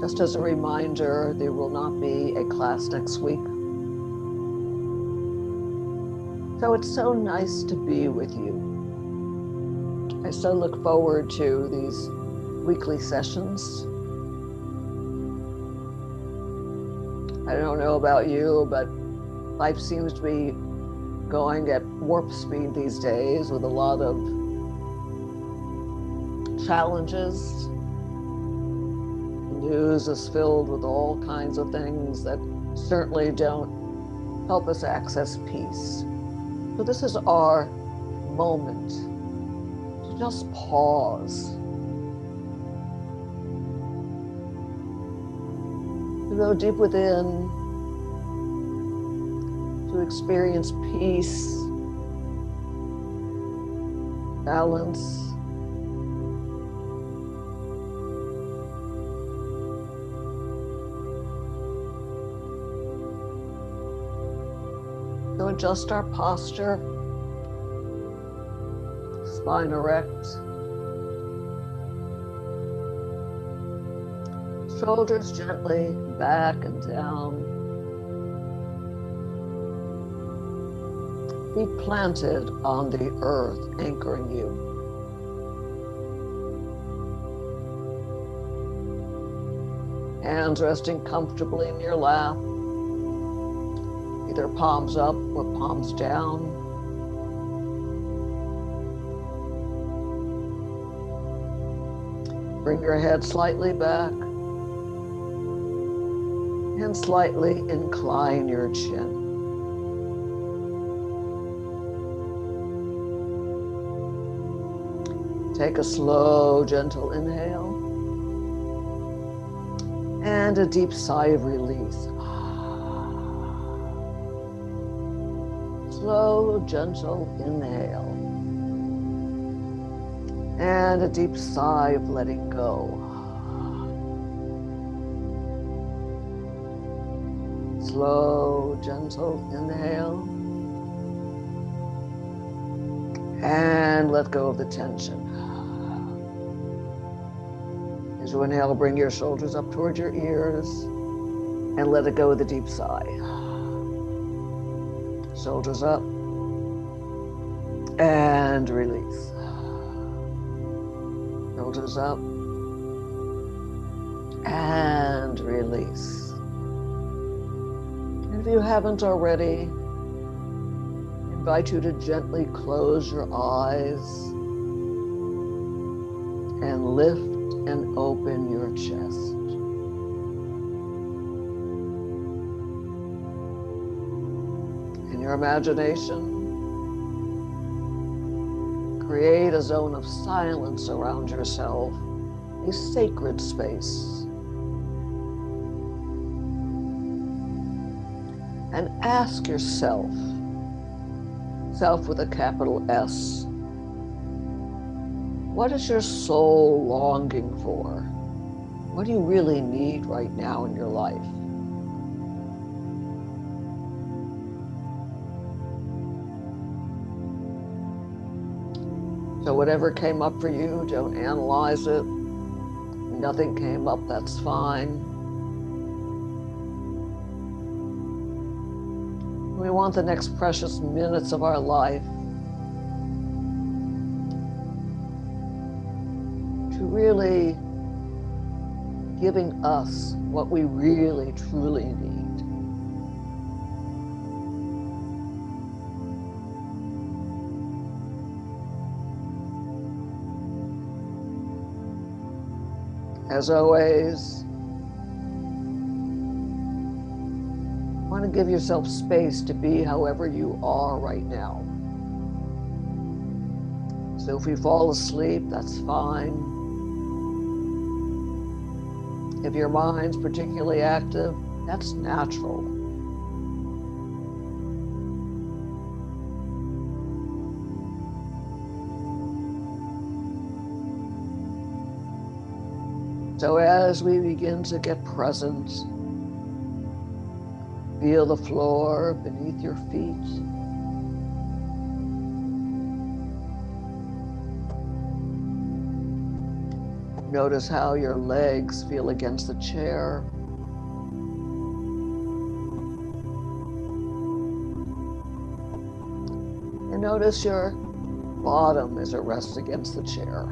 Just as a reminder, there will not be a class next week. So it's so nice to be with you. I so look forward to these weekly sessions. I don't know about you, but life seems to be going at warp speed these days with a lot of challenges. The news is filled with all kinds of things that certainly don't help us access peace. So this is our moment to just pause, to go deep within, to experience peace, balance, to adjust our posture, spine erect, shoulders gently back and down, feet planted on the earth, anchoring you. Hands resting comfortably in your lap, either palms up or palms down. Bring your head slightly back and slightly incline your chin. Take a slow, gentle inhale and a deep sigh of release. Slow, gentle inhale and a deep sigh of letting go. Slow, gentle inhale and let go of the tension. As you inhale, bring your shoulders up towards your ears and let it go with a deep sigh. Shoulders up and release. Shoulders up and release. And if you haven't already, I invite you to gently close your eyes and lift and open your chest. In your imagination, create a zone of silence around yourself, a sacred space. And ask yourself, self with a capital S, what is your soul longing for? What do you really need right now in your life? So whatever came up for you, don't analyze it. Nothing came up, that's fine. We want the next precious minutes of our life to really giving us what we really, truly need. As always, want to give yourself space to be however you are right now. So if you fall asleep, that's fine. If your mind's particularly active, that's natural. So as we begin to get present, feel the floor beneath your feet. Notice how your legs feel against the chair. And notice your bottom as it rests against the chair.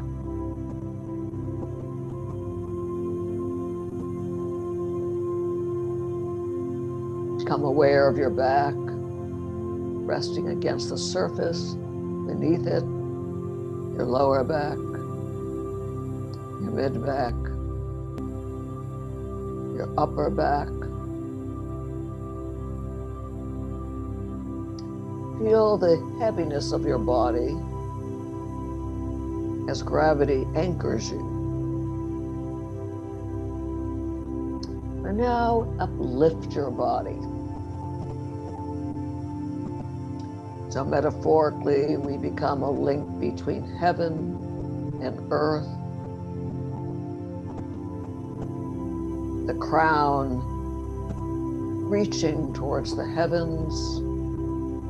Become aware of your back resting against the surface, beneath it, your lower back, your mid back, your upper back. Feel the heaviness of your body as gravity anchors you. And now uplift your body. So metaphorically, we become a link between heaven and earth. The crown reaching towards the heavens,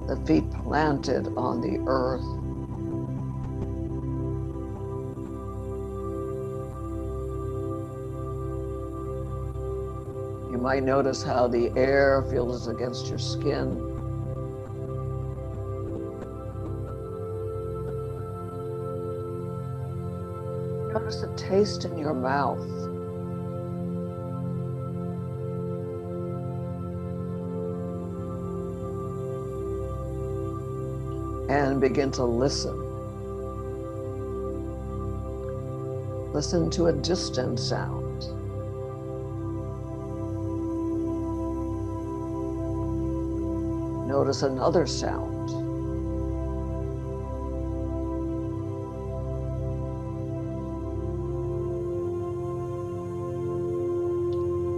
the feet planted on the earth. You might notice how the air feels against your skin. Notice the taste in your mouth. And begin to listen. Listen to a distant sound. Notice another sound.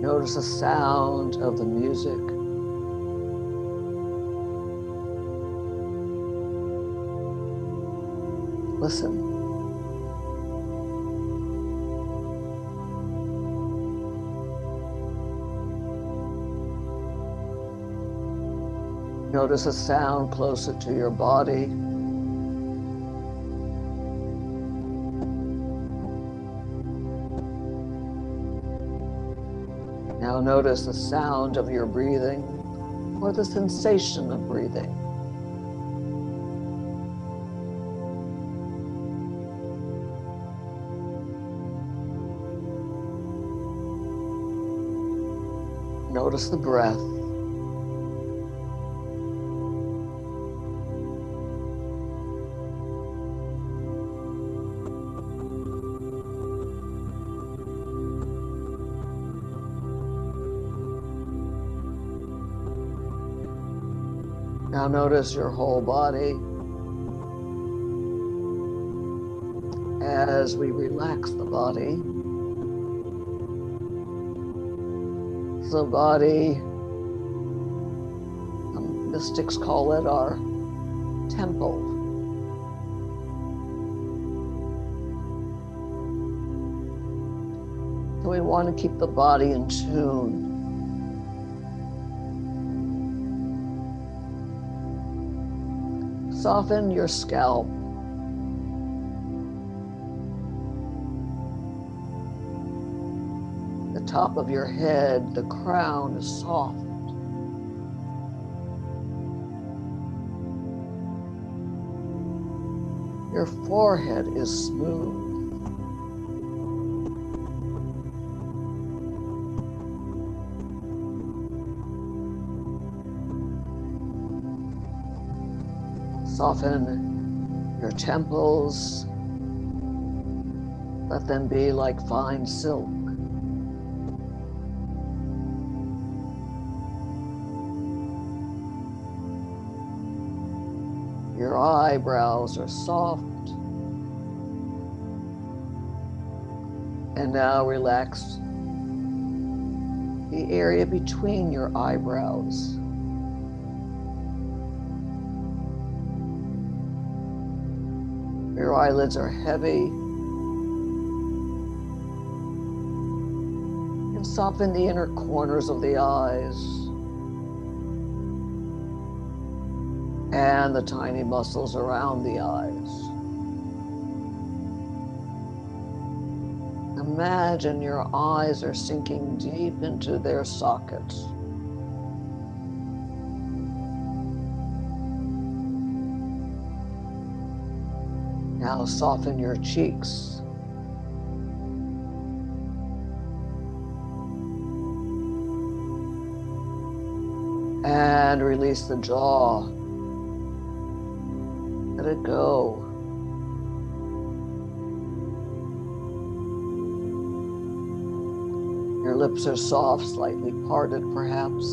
Notice the sound of the music. Listen. Notice a sound closer to your body. Now notice the sound of your breathing or the sensation of breathing. Notice the breath. Now notice your whole body as we relax the body. The body, mystics call it our temple. So we want to keep the body in tune. Soften your scalp. The top of your head, the crown is soft. Your forehead is smooth. Soften your temples. Let them be like fine silk. Your eyebrows are soft. And now relax the area between your eyebrows. Your eyelids are heavy. And soften the inner corners of the eyes. And the tiny muscles around the eyes. And Imagine your eyes are sinking deep into their sockets. Now soften your cheeks. And release the jaw. Let it go. Your lips are soft, slightly parted perhaps.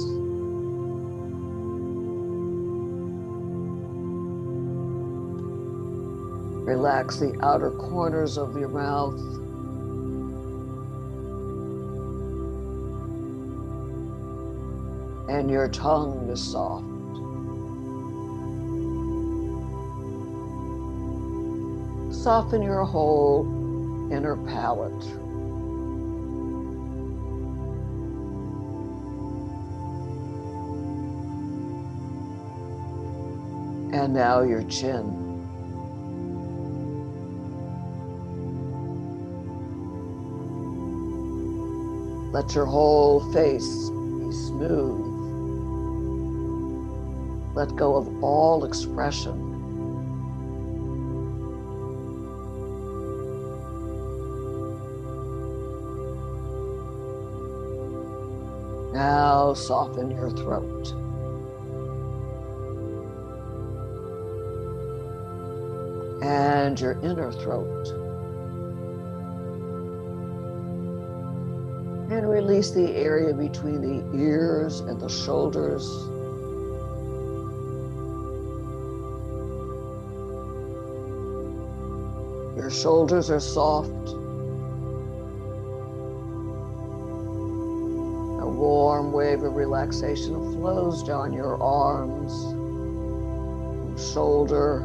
Relax the outer corners of your mouth. And your tongue is soft. Soften your whole inner palate. And now your chin. Let your whole face be smooth. Let go of all expression. Now soften your throat. And your inner throat. And release the area between the ears and the shoulders. Your shoulders are soft. A warm wave of relaxation flows down your arms, from shoulder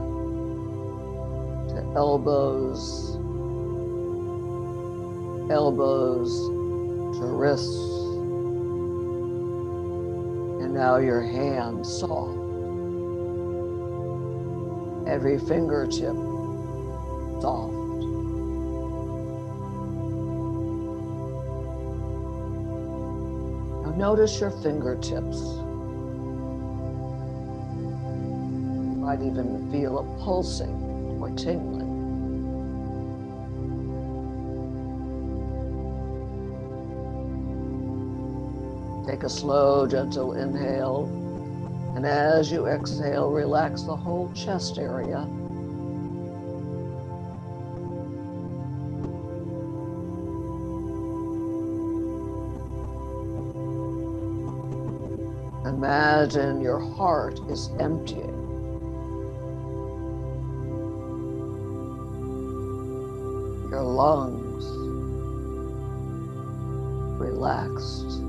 to elbows, elbows to wrists. And now your hands soft. Every fingertip soft. Now notice your fingertips. You might even feel a pulsing or tingling. Take a slow, gentle inhale, and as you exhale, relax the whole chest area. Imagine your heart is emptying. Your lungs relaxed.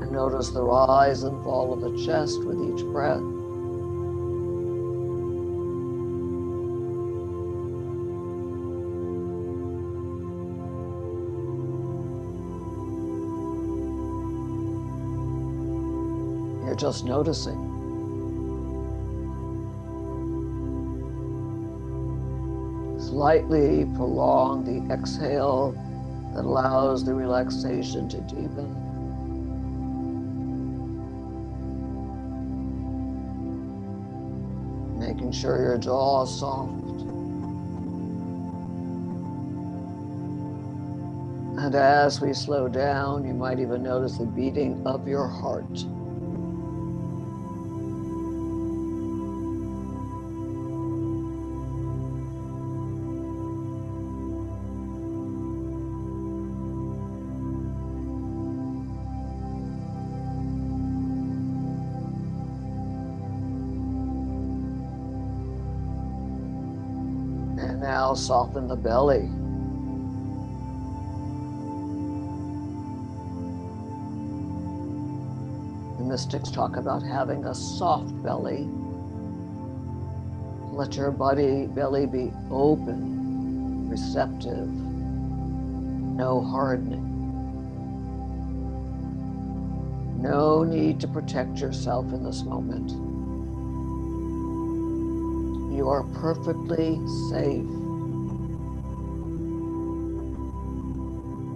And notice the rise and fall of the chest with each breath. You're just noticing. Slightly prolong the exhale that allows the relaxation to deepen. Making sure your jaw is soft. And as we slow down, you might even notice the beating of your heart. And now soften the belly. The mystics talk about having a soft belly. Let your belly be open, receptive, no hardening. No need to protect yourself in this moment. you are perfectly safe.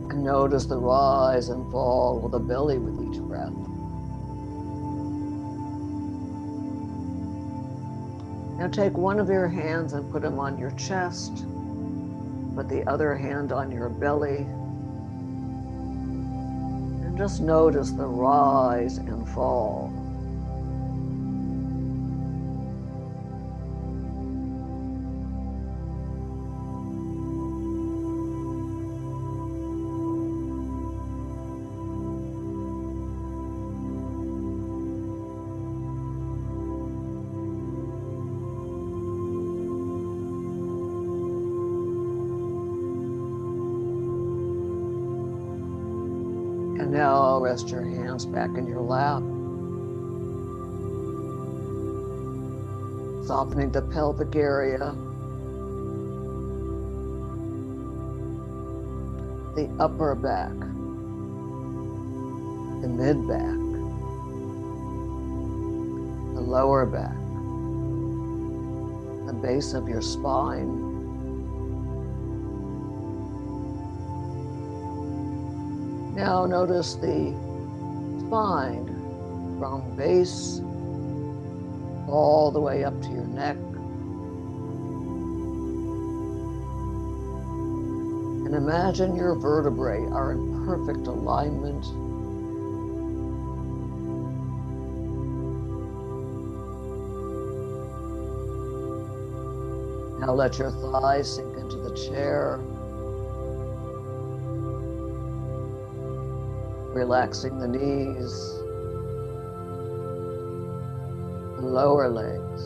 And notice the rise and fall of the belly with each breath. Now take one of your hands and put them on your chest, put the other hand on your belly, and just notice the rise and fall. And now rest your hands back in your lap, softening the pelvic area, the upper back, the mid back, the lower back, the base of your spine. Now notice the spine from base all the way up to your neck. And imagine your vertebrae are in perfect alignment. Now let your thighs sink into the chair, relaxing the knees, the lower legs,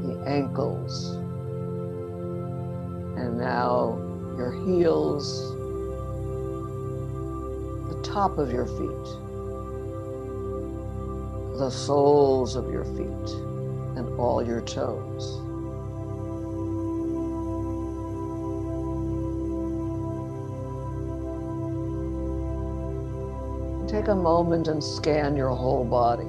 the ankles, and now your heels, the top of your feet, the soles of your feet, and all your toes. Take a moment and scan your whole body.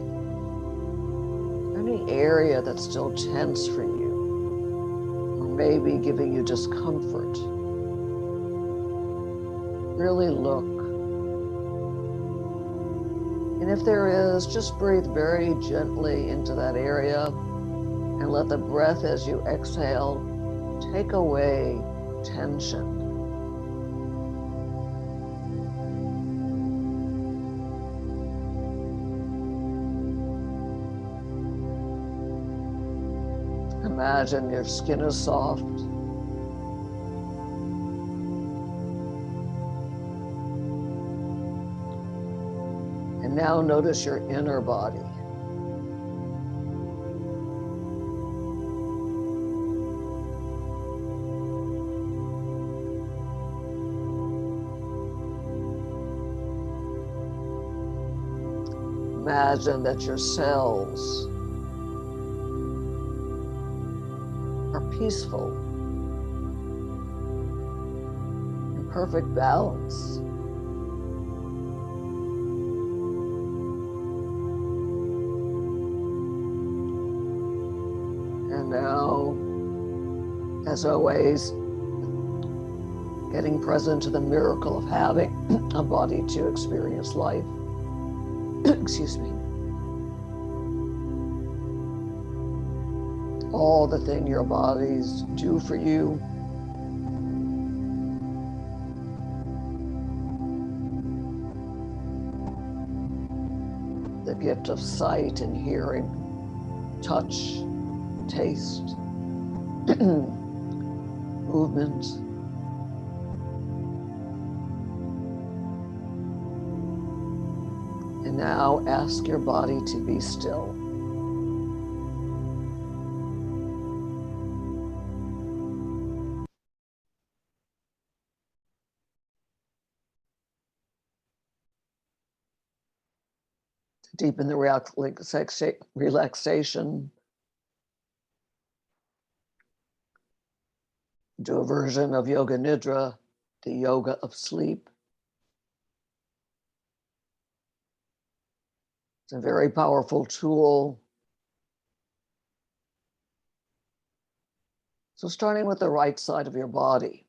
Any area that's still tense for you, or maybe giving you discomfort. Really look. And if there is, just breathe very gently into that area and let the breath as you exhale take away tension. Imagine your skin is soft. And now notice your inner body. Imagine that your cells are peaceful, in perfect balance. And now, as always, getting present to the miracle of having a body to experience life. Excuse me. All the things your bodies do for you. The gift of sight and hearing, touch, taste, movement. And now ask your body to be still. Deepen the relaxation. Do a version of Yoga Nidra, the yoga of sleep. It's a very powerful tool So starting with the right side of your body,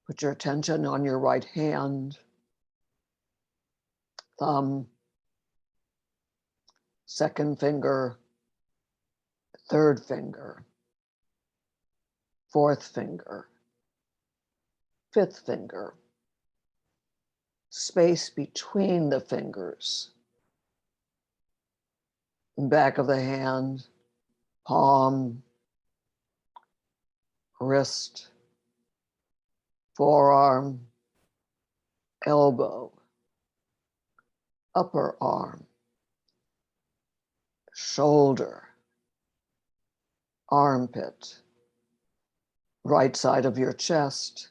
put your attention on your right hand, thumb, second finger, third finger, fourth finger, fifth finger, space between the fingers, back of the hand, palm, wrist, forearm, elbow, upper arm, shoulder, armpit, right side of your chest,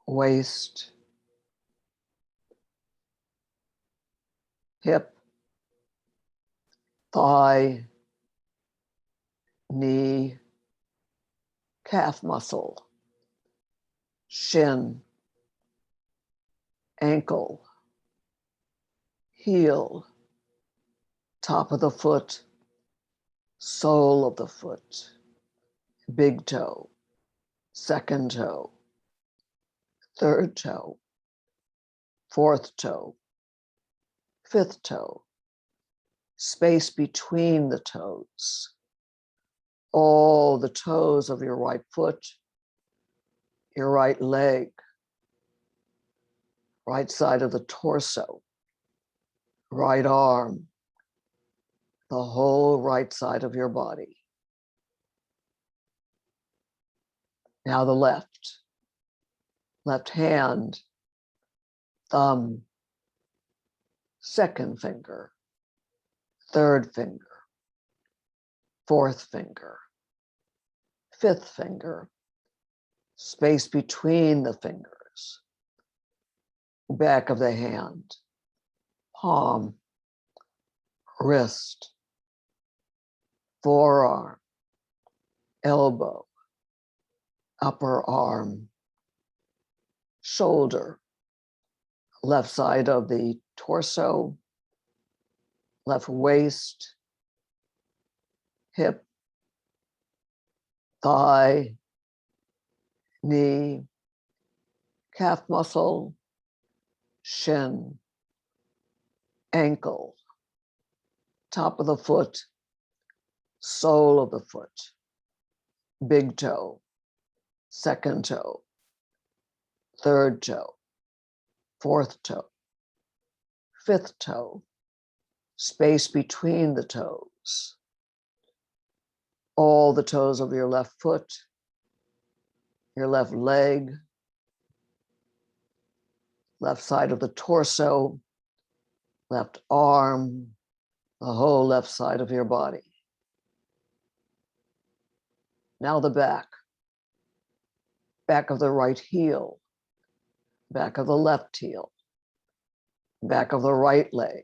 waist, hip, thigh, knee, calf muscle, shin, ankle, heel, top of the foot, sole of the foot, big toe, second toe, third toe, fourth toe, fifth toe, space between the toes, all the toes of your right foot, your right leg, right side of the torso, right arm, the whole right side of your body. Now the left hand, thumb, second finger, third finger, fourth finger, fifth finger, space between the fingers, back of the hand, palm, wrist, forearm, elbow, upper arm, shoulder, left side of the torso, left waist, hip, thigh, knee, calf muscle, shin, ankle, top of the foot, sole of the foot, big toe, second toe, third toe, fourth toe, fifth toe, space between the toes, all the toes of your left foot, your left leg, left side of the torso, left arm, the whole left side of your body. Now the back of the right heel, back of the left heel, back of the right leg,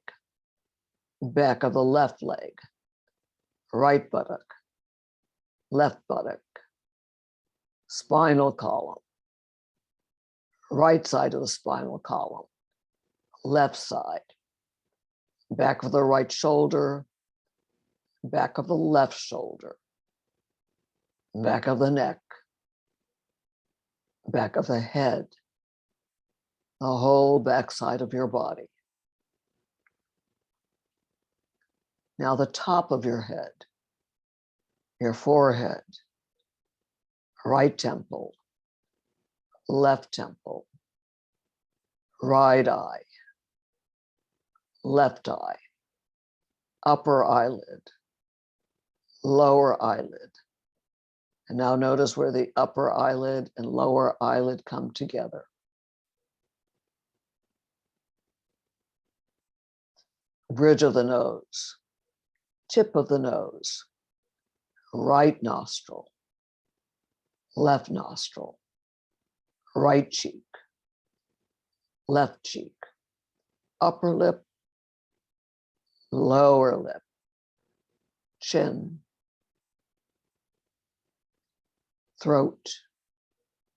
back of the left leg, right buttock, left buttock, spinal column, right side of the spinal column, left side, back of the right shoulder, back of the left shoulder, back of the neck, back of the head, the whole back side of your body. Now the top of your head, your forehead, right temple, left temple, right eye, left eye, upper eyelid, lower eyelid. And now notice where the upper eyelid and lower eyelid come together. Bridge of the nose, tip of the nose, right nostril, left nostril, right cheek, left cheek, upper lip, lower lip, chin, throat,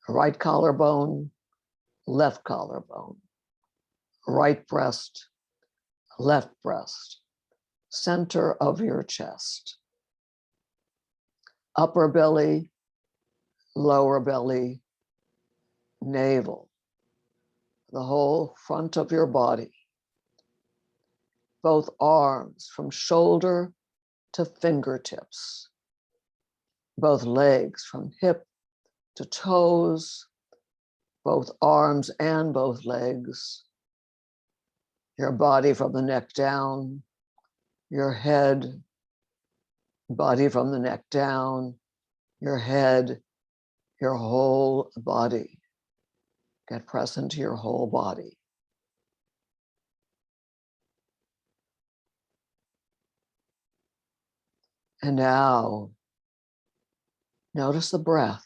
right collarbone, left collarbone, right breast, left breast, center of your chest, upper belly, lower belly, navel, the whole front of your body, both arms from shoulder to fingertips, both legs from hip to toes, both arms and both legs, your body from the neck down, your head, body from the neck down, your head, your whole body. Get present to your whole body. And now, notice the breath.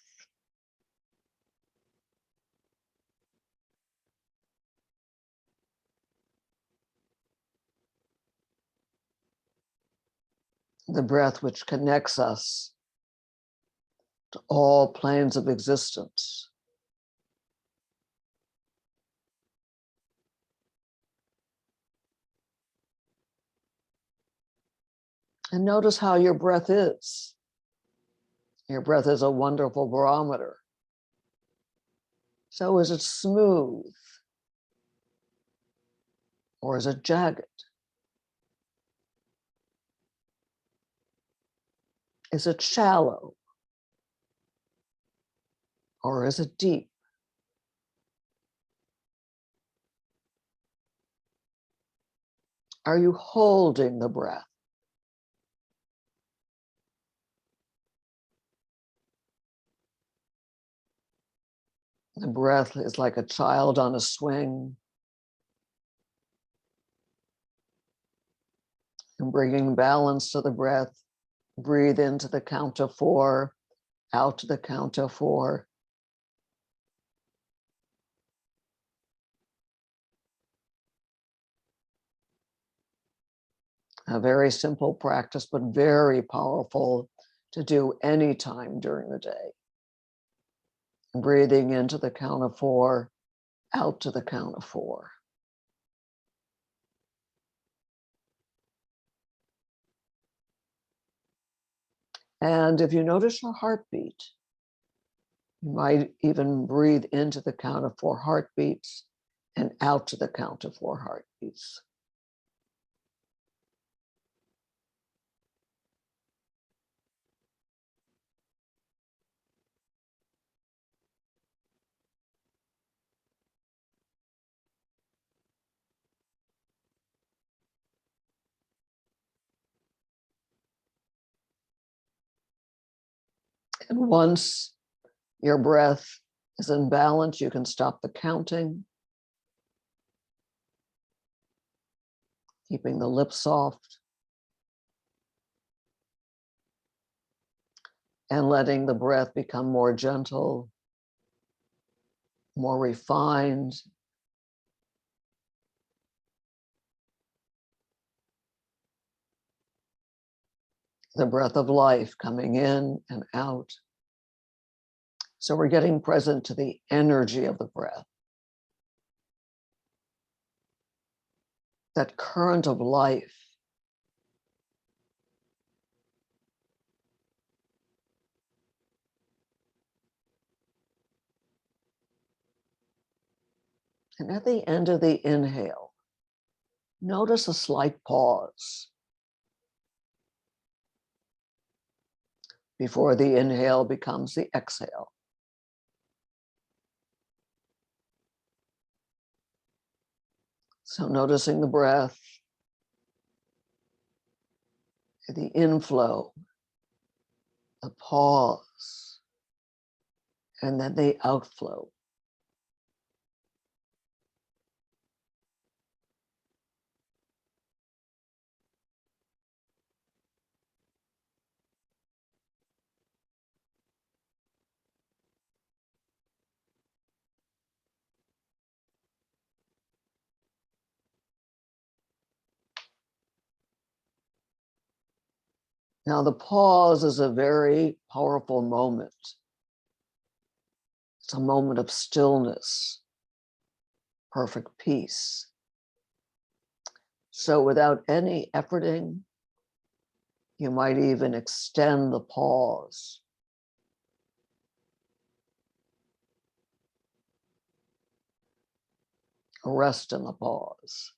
The breath which connects us to all planes of existence. And notice how your breath is. Your breath is a wonderful barometer. So is it smooth? Or is it jagged? Is it shallow? Or is it deep? Are you holding the breath? The breath is like a child on a swing, and bringing balance to the breath. Breathe into the count of 4, out to the count of 4. A very simple practice, but very powerful to do anytime during the day. Breathing into the count of 4, out to the count of 4. And if you notice your heartbeat, you might even breathe into the count of 4 heartbeats and out to the count of 4 heartbeats. And once your breath is in balance, you can stop the counting, keeping the lips soft, and letting the breath become more gentle, more refined. The breath of life coming in and out. So we're getting present to the energy of the breath, that current of life. And at the end of the inhale, notice a slight pause before the inhale becomes the exhale. So noticing the breath, the inflow, the pause, and then the outflow. Now, the pause is a very powerful moment. It's a moment of stillness, perfect peace. So without any efforting, You might even extend the pause. Rest in the pause.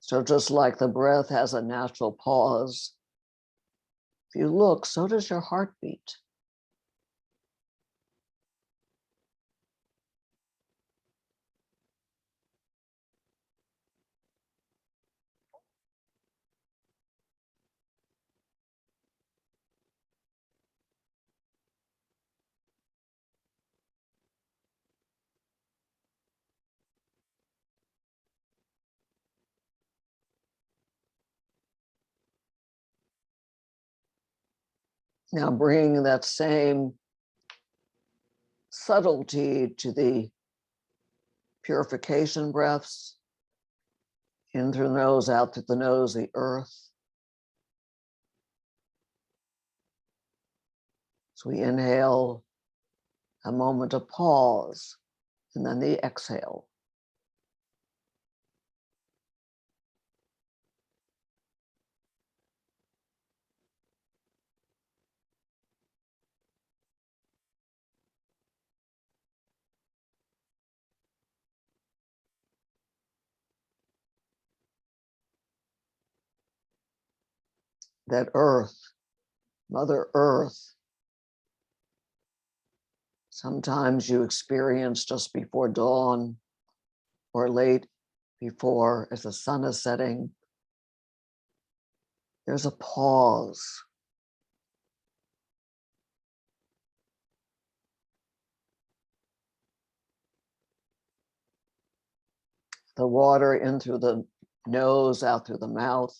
So just like the breath has a natural pause, if you look, so does your heartbeat. Now bringing that same subtlety to the purification breaths, in through the nose, out through the nose, the earth. So we inhale, a moment of pause, and then the exhale. That earth, Mother Earth, sometimes you experience just before dawn or late before, as the sun is setting, there's a pause. The water in through the nose, out through the mouth.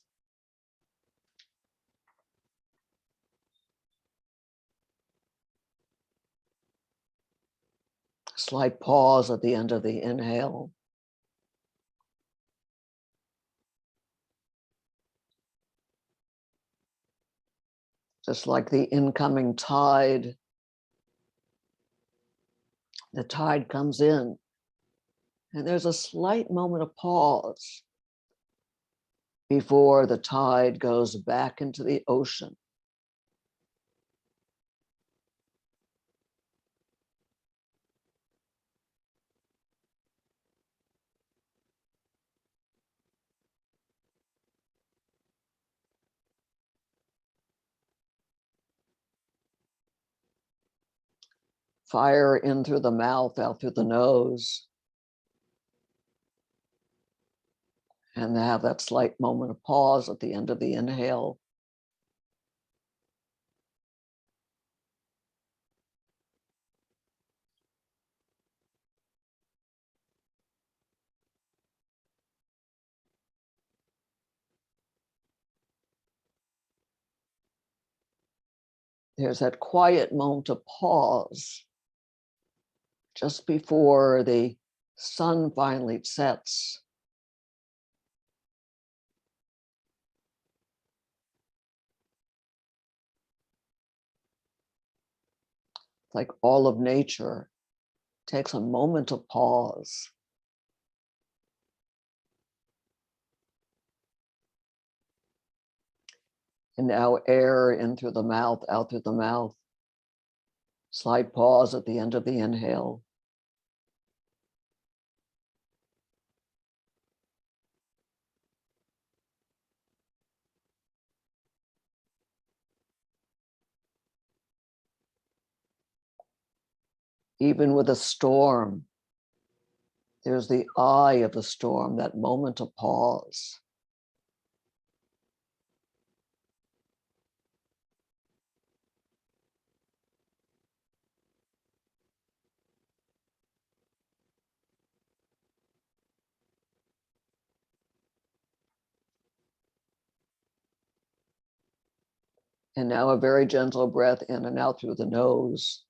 Slight pause at the end of the inhale. Just like the incoming tide, the tide comes in, and there's a slight moment of pause before the tide goes back into the ocean. Fire in through the mouth, out through the nose, and have that slight moment of pause at the end of the inhale. There's that quiet moment of pause just before the sun finally sets. Like all of nature takes a moment of pause. And now air in through the mouth, out through the mouth. Slight pause at the end of the inhale. Even with a storm, there's the eye of the storm, that moment of pause. And now a very gentle breath in and out through the nose.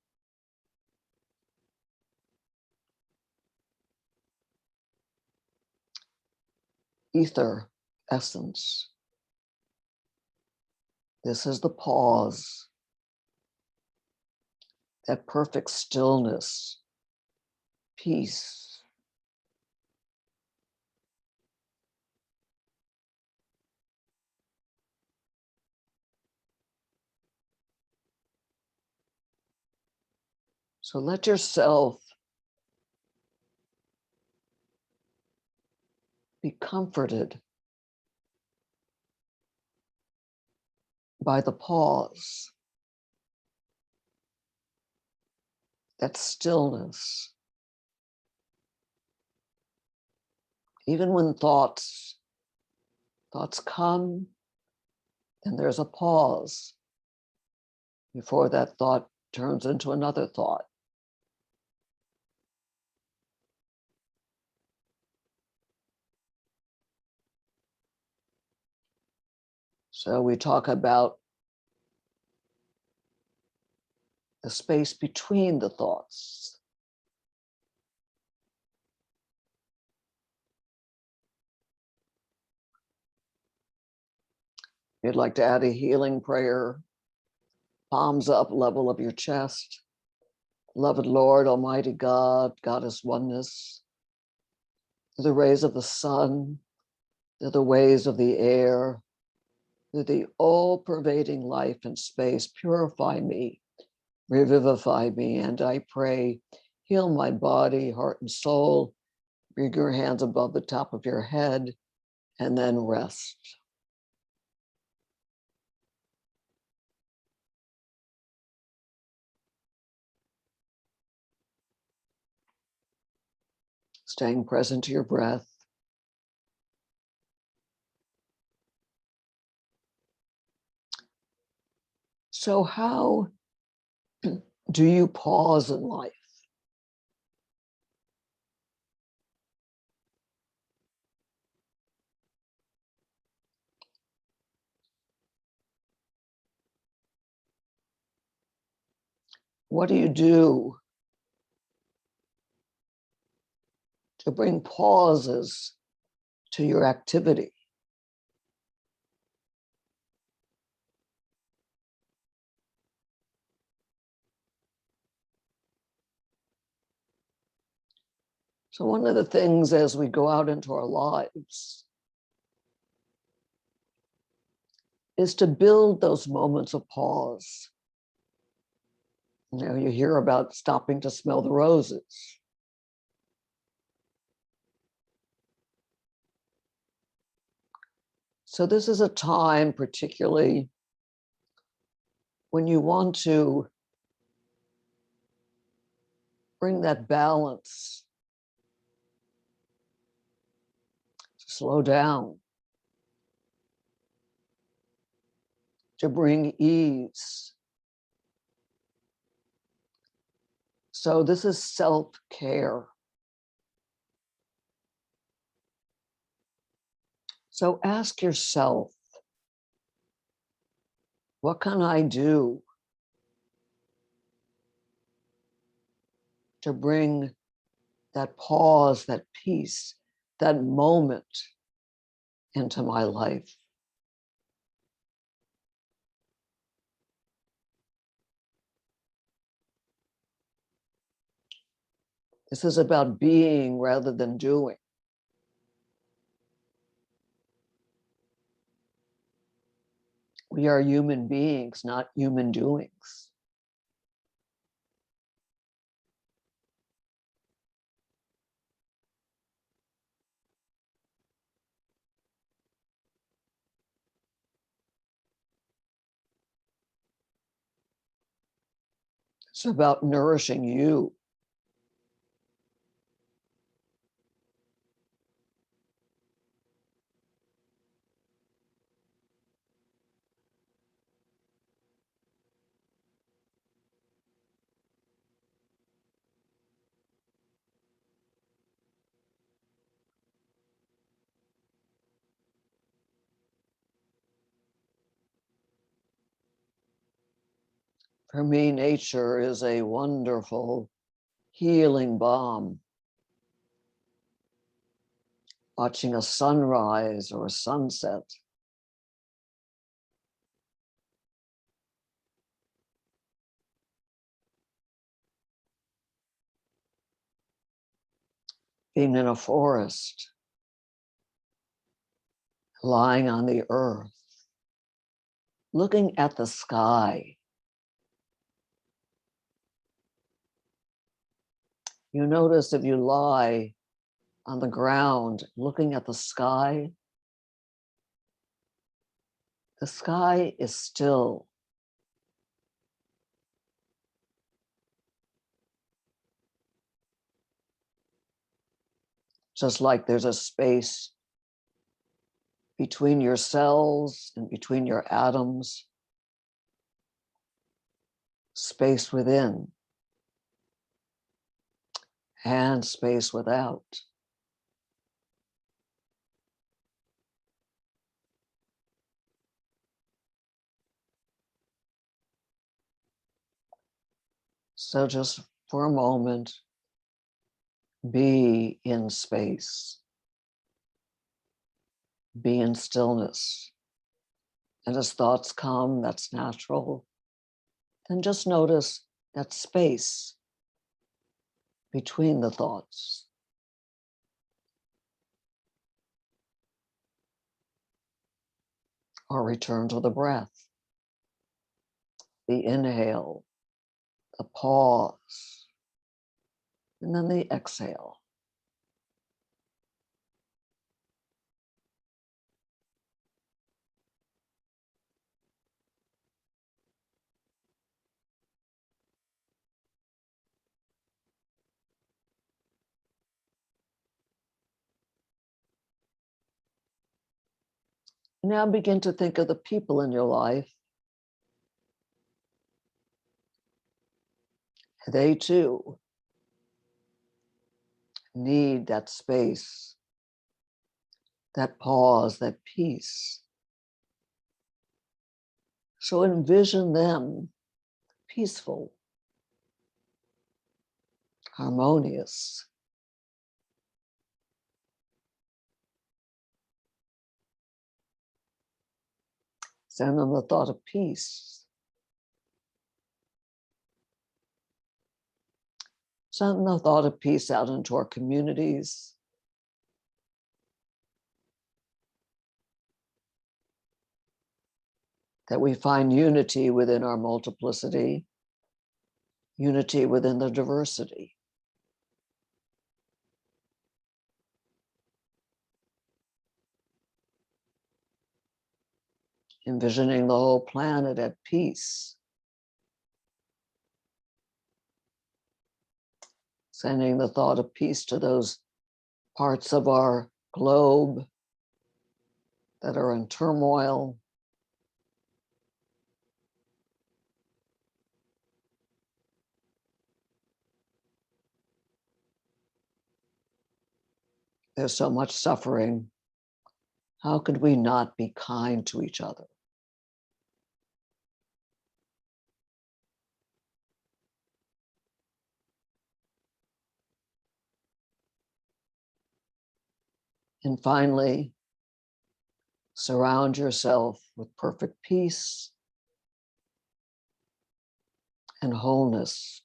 ether essence. This is the pause, that perfect stillness, peace. So let yourself be comforted by the pause, that stillness. Even when thoughts come, and there's a pause before that thought turns into another thought. So we talk about the space between the thoughts. If you'd like to add a healing prayer, palms up, level of your chest. Beloved Lord, Almighty God, Goddess oneness, through the rays of the sun, through the waves of the air, through the all-pervading life and space, purify me, revivify me, and I pray, heal my body, heart, and soul. Bring your hands above the top of your head, and then rest. Staying present to your breath. So how do you pause in life? What do you do to bring pauses to your activity? So one of the things as we go out into our lives is to build those moments of pause. You know, you hear about stopping to smell the roses. So this is a time, particularly when you want to bring that balance, to slow down, to bring ease. So this is self-care. So ask yourself, what can I do to bring that pause, that peace, that moment into my life? This is about being rather than doing. We are human beings, not human doings. It's about nourishing you. For me, nature is a wonderful healing balm. watching a sunrise or a sunset. Being in a forest, lying on the earth, looking at the sky. You notice if you lie on the ground looking at the sky is still. Just like there's a space between your cells and between your atoms, space within and space without. So just for a moment, be in space, be in stillness. And as thoughts come, that's natural. Then just notice that space between the thoughts. Or return to the breath, the inhale, the pause, and then the exhale. Now begin to think of the people in your life. They too need that space, that pause, that peace. So envision them peaceful, harmonious. Send them the thought of peace. Send the thought of peace out into our communities. That we find unity within our multiplicity, unity within the diversity. Envisioning the whole planet at peace. Sending the thought of peace to those parts of our globe that are in turmoil. There's so much suffering. How could we not be kind to each other? And finally, surround yourself with perfect peace and wholeness.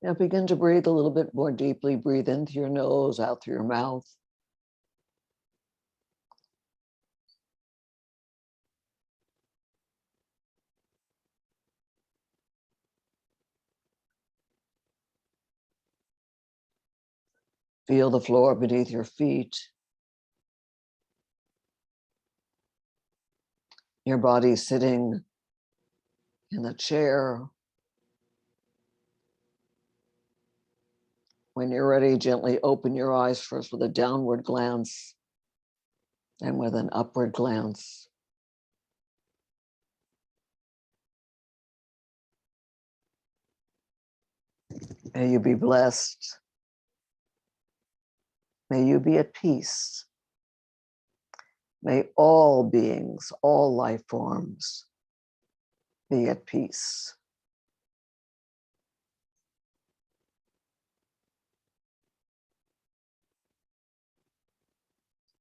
Now begin to breathe a little bit more deeply. Breathe in through your nose, out through your mouth. Feel the floor beneath your feet. Your body sitting in the chair. When you're ready, gently open your eyes, first with a downward glance, then with an upward glance. May you be blessed. May you be at peace. May all beings, all life forms be at peace.